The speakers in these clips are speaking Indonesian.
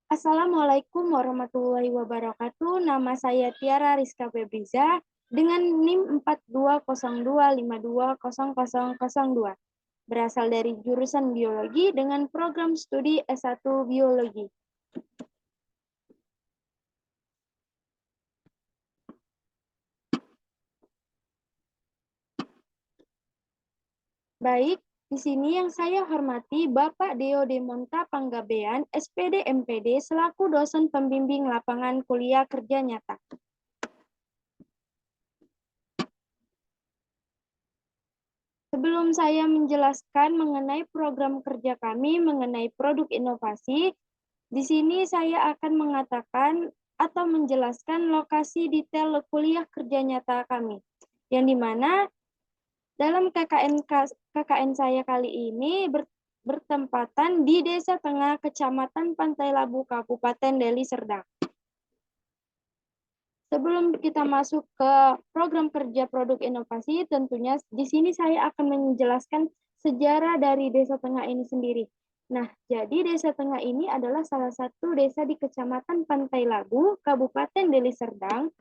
Assalamualaikum warahmatullahi wabarakatuh. Nama saya Tiara Rizka Febriza dengan NIM 4202520002. Berasal dari jurusan biologi dengan program studi S1 biologi. Baik, di sini yang saya hormati Bapak Deo Demonta Panggabean, SPD MPD, selaku dosen pembimbing lapangan kuliah kerja nyata. Sebelum saya menjelaskan mengenai program kerja kami mengenai produk inovasi, di sini saya akan mengatakan atau menjelaskan lokasi detail kuliah kerja nyata kami, yang dimana dalam KKN saya kali ini bertempatan di Desa Tengah, Kecamatan Pantai Labu, Kabupaten Deli Serdang. Sebelum kita masuk ke program kerja produk inovasi, tentunya di sini saya akan menjelaskan sejarah dari Desa Tengah ini sendiri. Nah, jadi Desa Tengah ini adalah salah satu desa di Kecamatan Pantai Labu, Kabupaten Deli Serdang.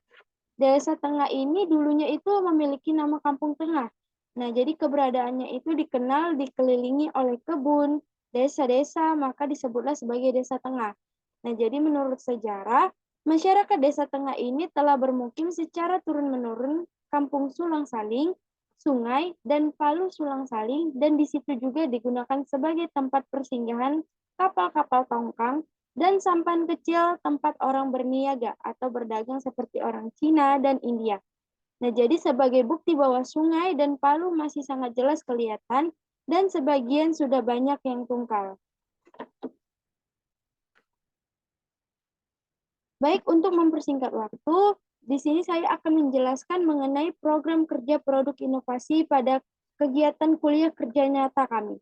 Desa Tengah ini dulunya itu memiliki nama Kampung Tengah. Nah, jadi keberadaannya itu dikenal dikelilingi oleh kebun, desa-desa, maka disebutlah sebagai Desa Tengah. Nah, jadi menurut sejarah, masyarakat Desa Tengah ini telah bermukim secara turun-menurun Kampung Sulang Saling, Sungai, dan Palu Sulang Saling, dan di situ juga digunakan sebagai tempat persinggahan kapal-kapal tongkang dan sampan kecil tempat orang berniaga atau berdagang seperti orang Cina dan India. Nah, jadi sebagai bukti bahwa sungai dan Palu masih sangat jelas kelihatan dan sebagian sudah banyak yang tungkal. Baik, untuk mempersingkat waktu, di sini saya akan menjelaskan mengenai program kerja produk inovasi pada kegiatan kuliah kerja nyata kami.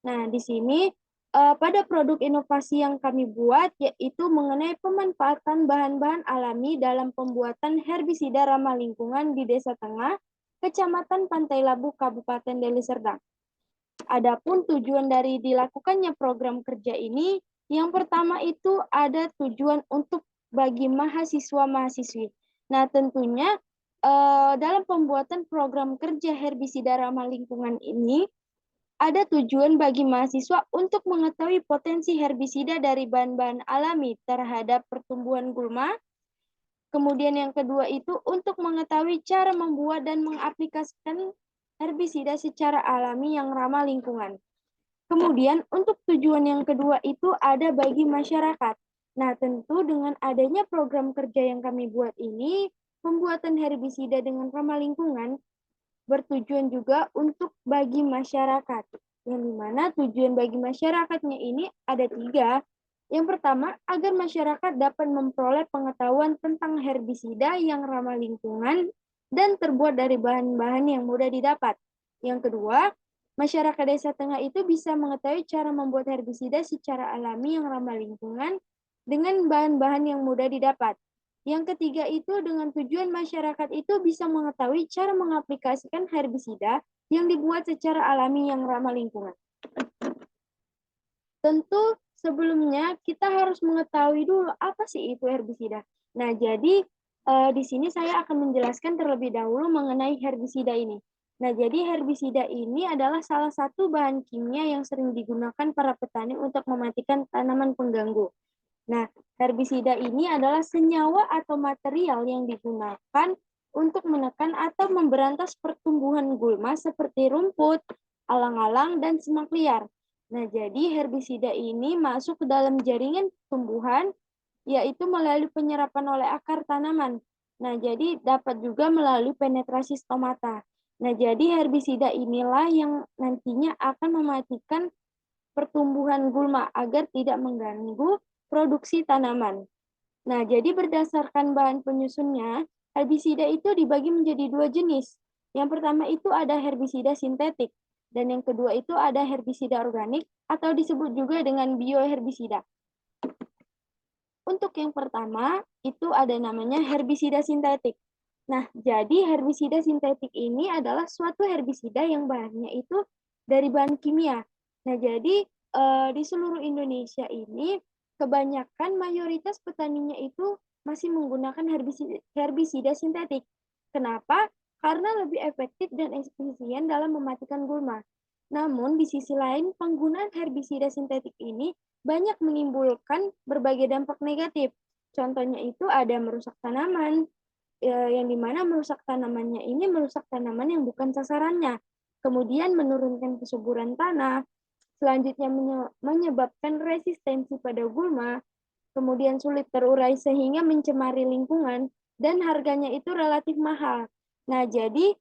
Nah, di sini pada produk inovasi yang kami buat yaitu mengenai pemanfaatan bahan-bahan alami dalam pembuatan herbisida ramah lingkungan di Desa Tengah, Kecamatan Pantai Labu, Kabupaten Deli Serdang. Adapun tujuan dari dilakukannya program kerja ini, yang pertama itu ada tujuan untuk bagi mahasiswa-mahasiswi. Nah, tentunya dalam pembuatan program kerja herbisida ramah lingkungan ini, ada tujuan bagi mahasiswa untuk mengetahui potensi herbisida dari bahan-bahan alami terhadap pertumbuhan gulma. Kemudian yang kedua itu untuk mengetahui cara membuat dan mengaplikasikan herbisida secara alami yang ramah lingkungan. Kemudian untuk tujuan yang kedua itu ada bagi masyarakat. Nah, tentu dengan adanya program kerja yang kami buat ini, pembuatan herbisida dengan ramah lingkungan bertujuan juga untuk bagi masyarakat. Yang dimana tujuan bagi masyarakatnya ini ada 3. Yang pertama, agar masyarakat dapat memperoleh pengetahuan tentang herbisida yang ramah lingkungan dan terbuat dari bahan-bahan yang mudah didapat. Yang kedua, masyarakat Desa Tengah itu bisa mengetahui cara membuat herbisida secara alami yang ramah lingkungan dengan bahan-bahan yang mudah didapat. Yang ketiga itu dengan tujuan masyarakat itu bisa mengetahui cara mengaplikasikan herbisida yang dibuat secara alami yang ramah lingkungan. Tentu sebelumnya kita harus mengetahui dulu apa sih itu herbisida. Nah, jadi di sini saya akan menjelaskan terlebih dahulu mengenai herbisida ini. Nah, jadi herbisida ini adalah salah satu bahan kimia yang sering digunakan para petani untuk mematikan tanaman pengganggu. Nah, herbisida ini adalah senyawa atau material yang digunakan untuk menekan atau memberantas pertumbuhan gulma seperti rumput, alang-alang, dan semak liar. Nah, jadi herbisida ini masuk ke dalam jaringan tumbuhan, yaitu melalui penyerapan oleh akar tanaman. Nah, jadi dapat juga melalui penetrasi stomata. Nah, jadi herbisida inilah yang nantinya akan mematikan pertumbuhan gulma agar tidak mengganggu produksi tanaman. Nah, jadi berdasarkan bahan penyusunnya, herbisida itu dibagi menjadi 2 jenis. Yang pertama itu ada herbisida sintetik, dan yang kedua itu ada herbisida organik atau disebut juga dengan bioherbisida. Untuk yang pertama, itu ada namanya herbisida sintetik. Nah, jadi herbisida sintetik ini adalah suatu herbisida yang bahannya itu dari bahan kimia. Nah, jadi di seluruh Indonesia ini kebanyakan mayoritas petaninya itu masih menggunakan herbisida sintetik. Kenapa? Karena lebih efektif dan efisien dalam mematikan gulma. Namun di sisi lain, penggunaan herbisida sintetik ini banyak menimbulkan berbagai dampak negatif. Contohnya itu ada merusak tanaman, yang dimana merusak tanamannya ini merusak tanaman yang bukan sasarannya. Kemudian menurunkan kesuburan tanah, selanjutnya menyebabkan resistensi pada gulma, kemudian sulit terurai sehingga mencemari lingkungan, dan harganya itu relatif mahal. Nah, jadi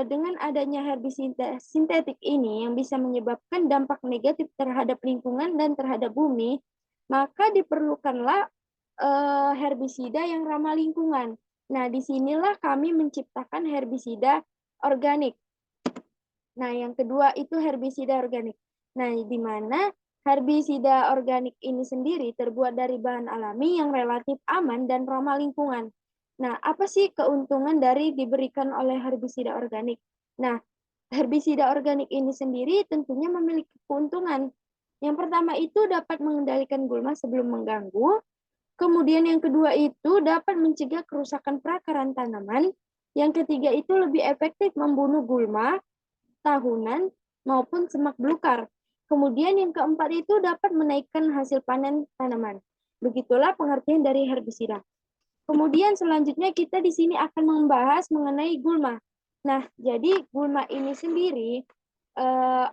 dengan adanya herbisida sintetik ini yang bisa menyebabkan dampak negatif terhadap lingkungan dan terhadap bumi, maka diperlukanlah herbisida yang ramah lingkungan. Nah, disinilah kami menciptakan herbisida organik. Nah, yang kedua itu herbisida organik. Nah, di mana herbisida organik ini sendiri terbuat dari bahan alami yang relatif aman dan ramah lingkungan. Nah, apa sih keuntungan dari diberikan oleh herbisida organik? Nah, herbisida organik ini sendiri tentunya memiliki keuntungan. Yang pertama itu dapat mengendalikan gulma sebelum mengganggu. Kemudian yang kedua itu dapat mencegah kerusakan perakaran tanaman. Yang ketiga itu lebih efektif membunuh gulma tahunan maupun semak belukar. Kemudian yang keempat itu dapat menaikkan hasil panen tanaman. Begitulah pengertian dari herbisida. Kemudian selanjutnya kita di sini akan membahas mengenai gulma. Nah, jadi gulma ini sendiri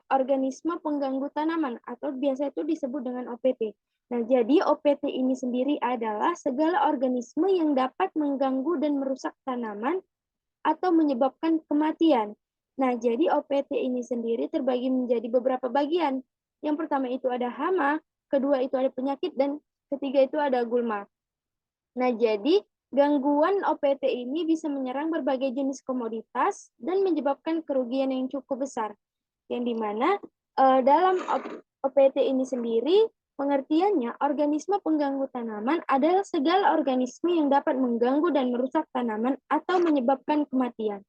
organisme pengganggu tanaman atau biasa itu disebut dengan OPT. Nah, jadi OPT ini sendiri adalah segala organisme yang dapat mengganggu dan merusak tanaman atau menyebabkan kematian. Nah, jadi OPT ini sendiri terbagi menjadi beberapa bagian. Yang pertama itu ada hama, kedua itu ada penyakit, dan ketiga itu ada gulma. Nah, jadi gangguan OPT ini bisa menyerang berbagai jenis komoditas dan menyebabkan kerugian yang cukup besar. Yang dimana dalam OPT ini sendiri, pengertiannya organisme pengganggu tanaman adalah segala organisme yang dapat mengganggu dan merusak tanaman atau menyebabkan kematian.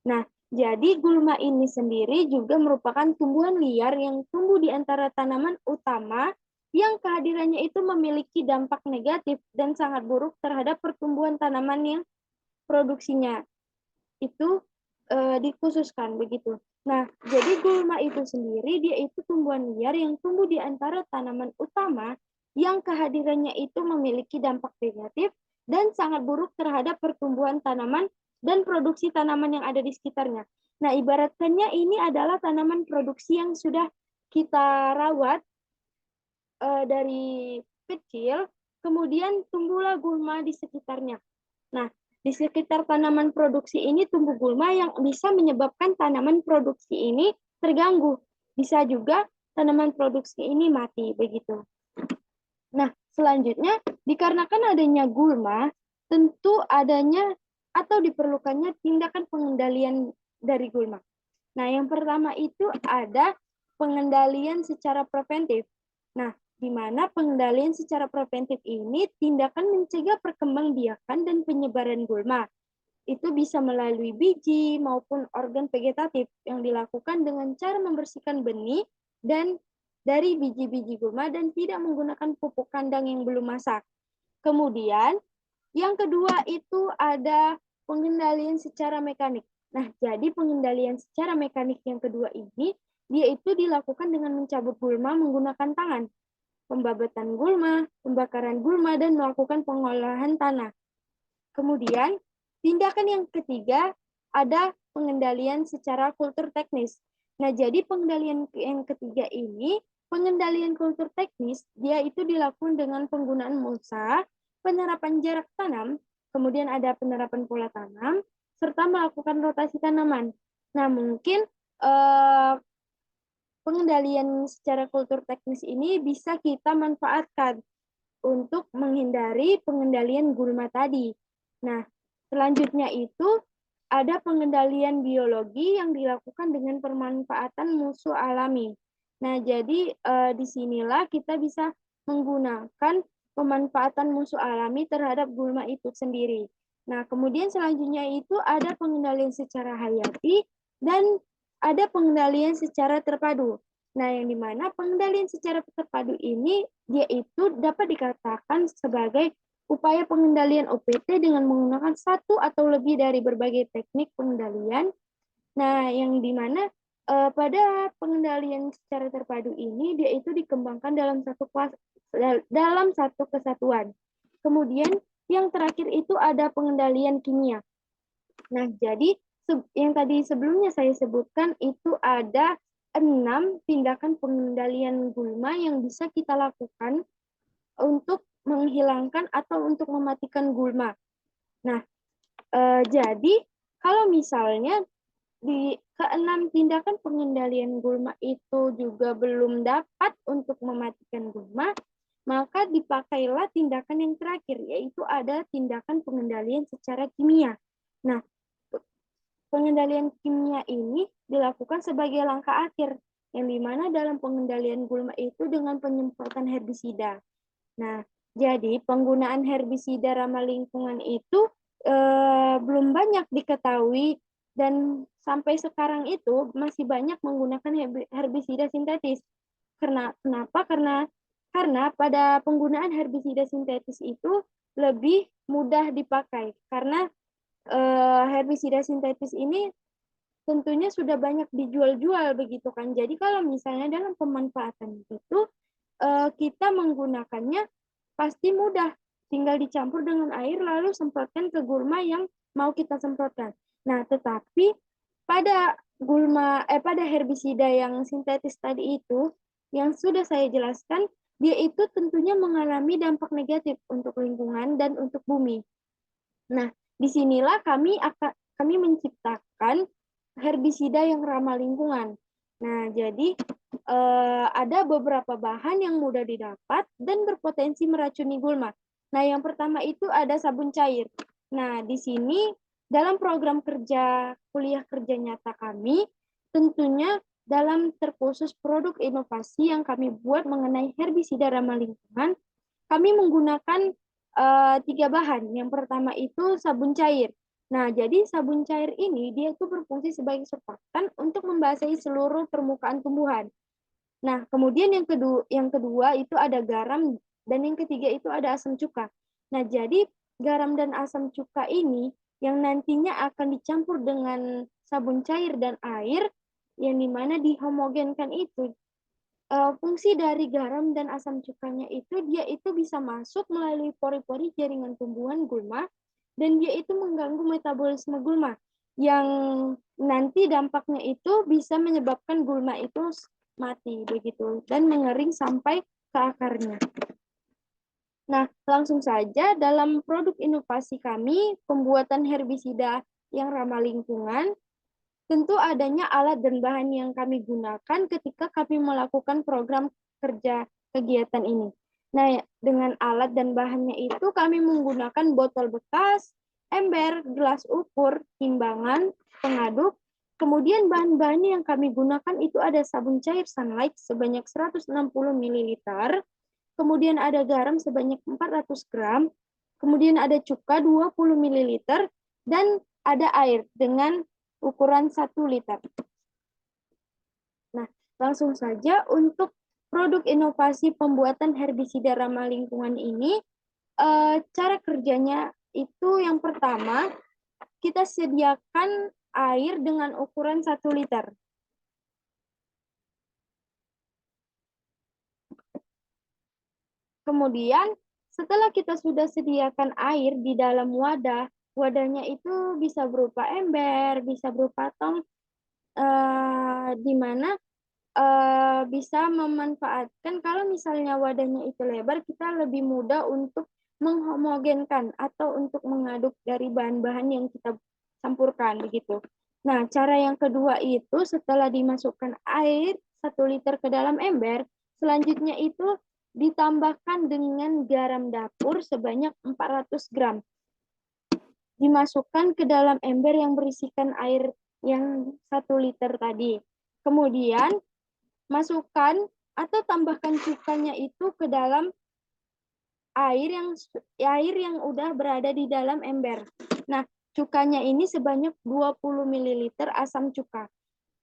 Nah, jadi gulma ini sendiri juga merupakan tumbuhan liar yang tumbuh di antara tanaman utama yang kehadirannya itu memiliki dampak negatif dan sangat buruk terhadap pertumbuhan tanaman yang produksinya itu dikhususkan begitu. Nah, jadi gulma itu sendiri dia itu tumbuhan liar yang tumbuh di antara tanaman utama yang kehadirannya itu memiliki dampak negatif dan sangat buruk terhadap pertumbuhan tanaman dan produksi tanaman yang ada di sekitarnya. Nah, ibaratkannya ini adalah tanaman produksi yang sudah kita rawat dari kecil, kemudian tumbuhlah gulma di sekitarnya. Nah, di sekitar tanaman produksi ini tumbuh gulma yang bisa menyebabkan tanaman produksi ini terganggu. Bisa juga tanaman produksi ini mati, begitu. Nah, selanjutnya, dikarenakan adanya gulma, tentu adanya atau diperlukannya tindakan pengendalian dari gulma. Nah, yang pertama itu ada pengendalian secara preventif. Nah, di mana pengendalian secara preventif ini tindakan mencegah perkembangbiakan dan penyebaran gulma. Itu bisa melalui biji maupun organ vegetatif yang dilakukan dengan cara membersihkan benih dan dari biji-biji gulma dan tidak menggunakan pupuk kandang yang belum masak. Kemudian, yang kedua itu ada pengendalian secara mekanik. Nah, jadi pengendalian secara mekanik yang kedua ini, dia itu dilakukan dengan mencabut gulma menggunakan tangan, pembabatan gulma, pembakaran gulma, dan melakukan pengolahan tanah. Kemudian, tindakan yang ketiga ada pengendalian secara kultur teknis. Nah, jadi pengendalian yang ketiga ini, pengendalian kultur teknis, dia itu dilakukan dengan penggunaan mulsa, penerapan jarak tanam, kemudian ada penerapan pola tanam, serta melakukan rotasi tanaman. Nah, mungkin pengendalian secara kultur teknis ini bisa kita manfaatkan untuk menghindari pengendalian gulma tadi. Nah, selanjutnya itu ada pengendalian biologi yang dilakukan dengan pemanfaatan musuh alami. Nah, jadi disinilah kita bisa menggunakan pemanfaatan musuh alami terhadap gulma itu sendiri. Nah, kemudian selanjutnya itu ada pengendalian secara hayati dan ada pengendalian secara terpadu. Nah, yang dimana pengendalian secara terpadu ini, dia itu dapat dikatakan sebagai upaya pengendalian OPT dengan menggunakan satu atau lebih dari berbagai teknik pengendalian. Nah, yang dimana pada pengendalian secara terpadu ini, dia itu dikembangkan dalam satu kesatuan. Kemudian yang terakhir itu ada pengendalian kimia. Nah, jadi yang tadi sebelumnya saya sebutkan itu ada 6 tindakan pengendalian gulma yang bisa kita lakukan untuk menghilangkan atau untuk mematikan gulma. Nah, jadi kalau misalnya di keenam tindakan pengendalian gulma itu juga belum dapat untuk mematikan gulma, maka dipakailah tindakan yang terakhir, yaitu ada tindakan pengendalian secara kimia. Nah, pengendalian kimia ini dilakukan sebagai langkah akhir, yang dimana dalam pengendalian gulma itu dengan penyemprotan herbisida. Nah, jadi penggunaan herbisida ramah lingkungan itu belum banyak diketahui dan sampai sekarang itu masih banyak menggunakan herbisida sintetis. Kenapa? Karena pada penggunaan herbisida sintetis itu lebih mudah dipakai karena herbisida sintetis ini tentunya sudah banyak dijual-jual begitu kan. Jadi kalau misalnya dalam pemanfaatan itu kita menggunakannya pasti mudah, tinggal dicampur dengan air lalu semprotkan ke gulma yang mau kita semprotkan. Nah, tetapi pada herbisida yang sintetis tadi itu yang sudah saya jelaskan, dia itu tentunya mengalami dampak negatif untuk lingkungan dan untuk bumi. Nah, disinilah kami menciptakan herbisida yang ramah lingkungan. Nah, jadi ada beberapa bahan yang mudah didapat dan berpotensi meracuni gulma. Nah, yang pertama itu ada sabun cair. Nah, di sini dalam program kuliah kerja nyata kami, tentunya dalam terkhusus produk inovasi yang kami buat mengenai herbisida ramah lingkungan, kami menggunakan 3 bahan. Yang pertama itu sabun cair. Nah, jadi sabun cair ini dia itu berfungsi sebagai surfaktan untuk membasahi seluruh permukaan tumbuhan. Nah, kemudian yang kedua itu ada garam dan yang ketiga itu ada asam cuka. Nah, jadi garam dan asam cuka ini yang nantinya akan dicampur dengan sabun cair dan air yang dimana dihomogenkan itu. Fungsi dari garam dan asam cukanya itu dia itu bisa masuk melalui pori-pori jaringan tumbuhan gulma dan dia itu mengganggu metabolisme gulma yang nanti dampaknya itu bisa menyebabkan gulma itu mati begitu dan mengering sampai ke akarnya. Nah, langsung saja dalam produk inovasi kami pembuatan herbisida yang ramah lingkungan. Tentu adanya alat dan bahan yang kami gunakan ketika kami melakukan program kerja kegiatan ini. Nah, dengan alat dan bahannya itu kami menggunakan botol bekas, ember, gelas ukur, timbangan, pengaduk. Kemudian bahan-bahan yang kami gunakan itu ada sabun cair Sunlight sebanyak 160 ml, kemudian ada garam sebanyak 400 gram, kemudian ada cuka 20 ml, dan ada air dengan ukuran 1 liter. Nah, langsung saja untuk produk inovasi pembuatan herbisida ramah lingkungan ini, cara kerjanya itu yang pertama, kita sediakan air dengan ukuran 1 liter. Kemudian, setelah kita sudah sediakan air di dalam wadah, wadahnya itu bisa berupa ember, bisa berupa tong, di mana bisa memanfaatkan kalau misalnya wadahnya itu lebar, kita lebih mudah untuk menghomogenkan atau untuk mengaduk dari bahan-bahan yang kita campurkan begitu. Nah, cara yang kedua itu setelah dimasukkan air 1 liter ke dalam ember, selanjutnya itu ditambahkan dengan garam dapur sebanyak 400 gram. Dimasukkan ke dalam ember yang berisikan air yang 1 liter tadi. Kemudian masukkan atau tambahkan cukanya itu ke dalam air yang udah berada di dalam ember. Nah, cukanya ini sebanyak 20 ml asam cuka.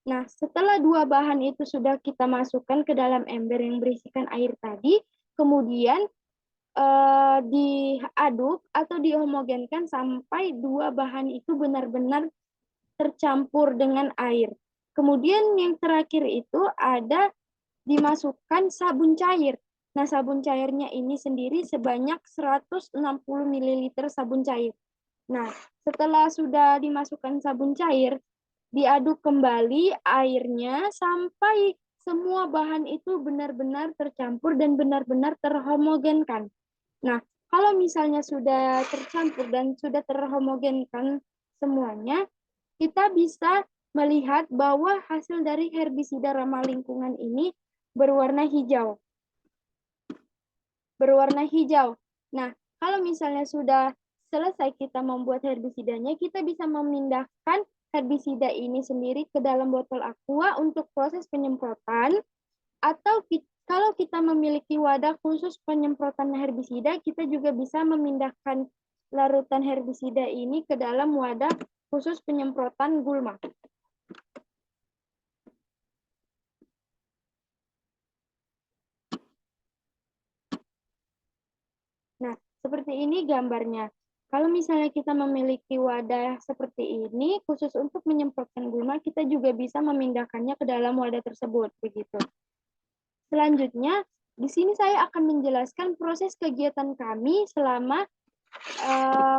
Nah, setelah dua bahan itu sudah kita masukkan ke dalam ember yang berisikan air tadi, kemudian diaduk atau dihomogenkan sampai dua bahan itu benar-benar tercampur dengan air. Kemudian yang terakhir itu ada dimasukkan sabun cair. Nah, sabun cairnya ini sendiri sebanyak 160 ml sabun cair. Nah, setelah sudah dimasukkan sabun cair, diaduk kembali airnya sampai semua bahan itu benar-benar tercampur dan benar-benar terhomogenkan. Nah, kalau misalnya sudah tercampur dan sudah terhomogenkan semuanya, kita bisa melihat bahwa hasil dari herbisida ramah lingkungan ini berwarna hijau. Berwarna hijau. Nah, kalau misalnya sudah selesai kita membuat herbisidanya, kita bisa memindahkan herbisida ini sendiri ke dalam botol aqua untuk proses penyemprotan, atau kalau kita memiliki wadah khusus penyemprotan herbisida, kita juga bisa memindahkan larutan herbisida ini ke dalam wadah khusus penyemprotan gulma. Nah, seperti ini gambarnya. Kalau misalnya kita memiliki wadah seperti ini, khusus untuk menyemprotkan gulma, kita juga bisa memindahkannya ke dalam wadah tersebut. Begitu. Selanjutnya, di sini saya akan menjelaskan proses kegiatan kami selama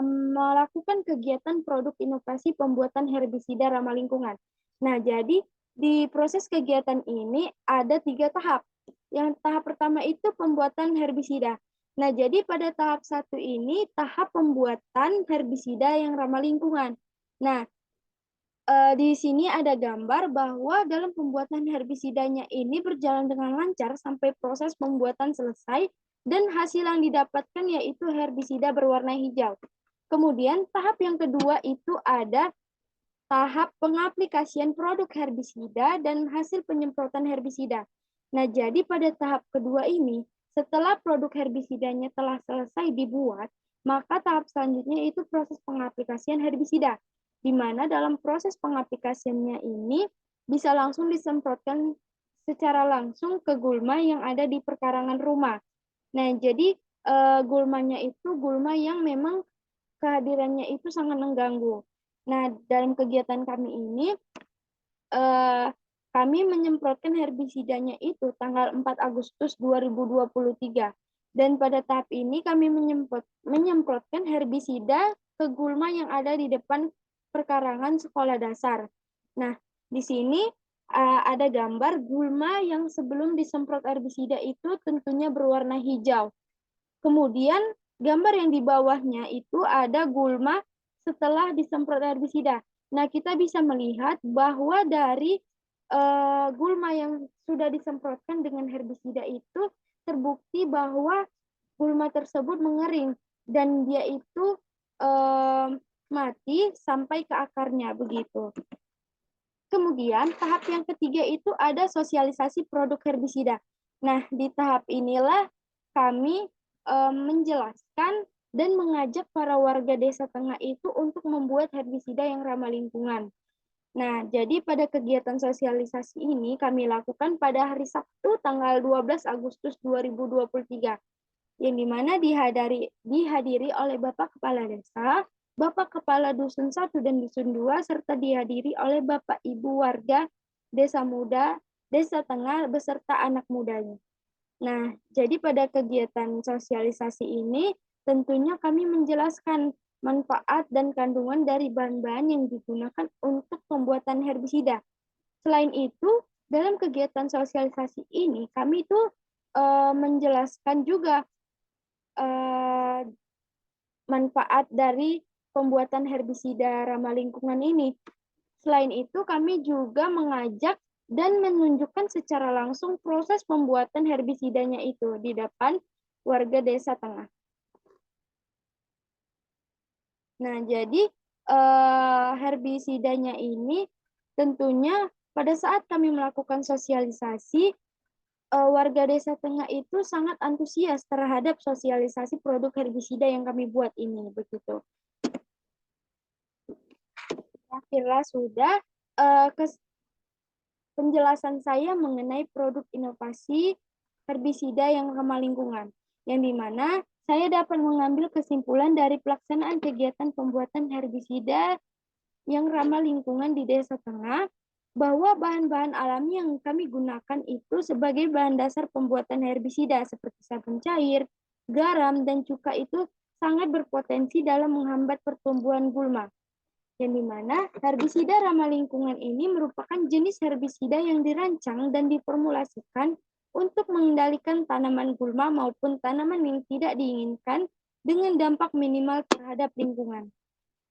melakukan kegiatan produk inovasi pembuatan herbisida ramah lingkungan. Nah, jadi di proses kegiatan ini ada 3 tahap. Yang tahap pertama itu pembuatan herbisida. Nah, jadi pada tahap 1 ini tahap pembuatan herbisida yang ramah lingkungan. Nah, di sini ada gambar bahwa dalam pembuatan herbisidanya ini berjalan dengan lancar sampai proses pembuatan selesai dan hasil yang didapatkan yaitu herbisida berwarna hijau. Kemudian tahap yang kedua itu ada tahap pengaplikasian produk herbisida dan hasil penyemprotan herbisida. Nah, jadi pada tahap kedua ini, setelah produk herbisidanya telah selesai dibuat, maka tahap selanjutnya itu proses pengaplikasian herbisida, di mana dalam proses pengaplikasiannya ini bisa langsung disemprotkan secara langsung ke gulma yang ada di perkarangan rumah. Nah, jadi gulmanya itu gulma yang memang kehadirannya itu sangat mengganggu. Nah, dalam kegiatan kami ini, kami menyemprotkan herbisidanya itu tanggal 4 Agustus 2023. Dan pada tahap ini kami menyemprotkan herbisida ke gulma yang ada di depan perkarangan sekolah dasar. Nah, di sini ada gambar gulma yang sebelum disemprot herbisida itu tentunya berwarna hijau. Kemudian gambar yang di bawahnya itu ada gulma setelah disemprot herbisida. Nah, kita bisa melihat bahwa dari gulma yang sudah disemprotkan dengan herbisida itu terbukti bahwa gulma tersebut mengering dan dia itu mati sampai ke akarnya begitu. Kemudian tahap yang ketiga itu ada sosialisasi produk herbisida. Nah, di tahap inilah kami menjelaskan dan mengajak para warga Desa Tengah itu untuk membuat herbisida yang ramah lingkungan. Nah, jadi pada kegiatan sosialisasi ini kami lakukan pada hari Sabtu tanggal 12 Agustus 2023, yang dimana dihadiri oleh Bapak Kepala Desa, Bapak Kepala Dusun 1 dan Dusun 2, serta dihadiri oleh Bapak Ibu warga Desa Muda, Desa Tengah, beserta anak mudanya. Nah, jadi pada kegiatan sosialisasi ini, tentunya kami menjelaskan manfaat dan kandungan dari bahan-bahan yang digunakan untuk pembuatan herbisida. Selain itu, dalam kegiatan sosialisasi ini, kami itu menjelaskan juga manfaat dari pembuatan herbisida ramah lingkungan ini. Selain itu, kami juga mengajak dan menunjukkan secara langsung proses pembuatan herbisidanya itu di depan warga Desa Tengah. Nah, jadi herbisidanya ini tentunya pada saat kami melakukan sosialisasi, warga Desa Tengah itu sangat antusias terhadap sosialisasi produk herbisida yang kami buat ini, begitu. Akhirnya sudah penjelasan saya mengenai produk inovasi herbisida yang ramah lingkungan, yang dimana saya dapat mengambil kesimpulan dari pelaksanaan kegiatan pembuatan herbisida yang ramah lingkungan di Desa Tengah, bahwa bahan-bahan alami yang kami gunakan itu sebagai bahan dasar pembuatan herbisida seperti sabun cair, garam, dan cuka itu sangat berpotensi dalam menghambat pertumbuhan gulma. Yang dimana herbisida ramah lingkungan ini merupakan jenis herbisida yang dirancang dan diformulasikan untuk mengendalikan tanaman gulma maupun tanaman yang tidak diinginkan dengan dampak minimal terhadap lingkungan.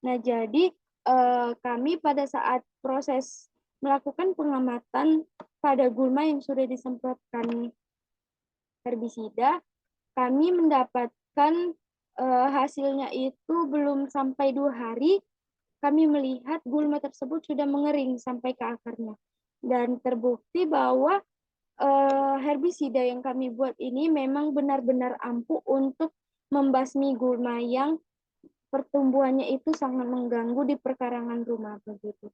Nah, jadi kami pada saat proses melakukan pengamatan pada gulma yang sudah disemprotkan herbisida, kami mendapatkan hasilnya itu belum sampai 2 hari, kami melihat gulma tersebut sudah mengering sampai ke akarnya. Dan terbukti bahwa herbisida yang kami buat ini memang benar-benar ampuh untuk membasmi gulma yang pertumbuhannya itu sangat mengganggu di perkarangan rumah begitu.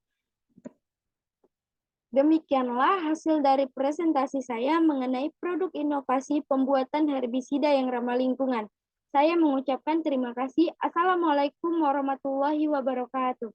Demikianlah hasil dari presentasi saya mengenai produk inovasi pembuatan herbisida yang ramah lingkungan. Saya mengucapkan terima kasih. Assalamualaikum warahmatullahi wabarakatuh.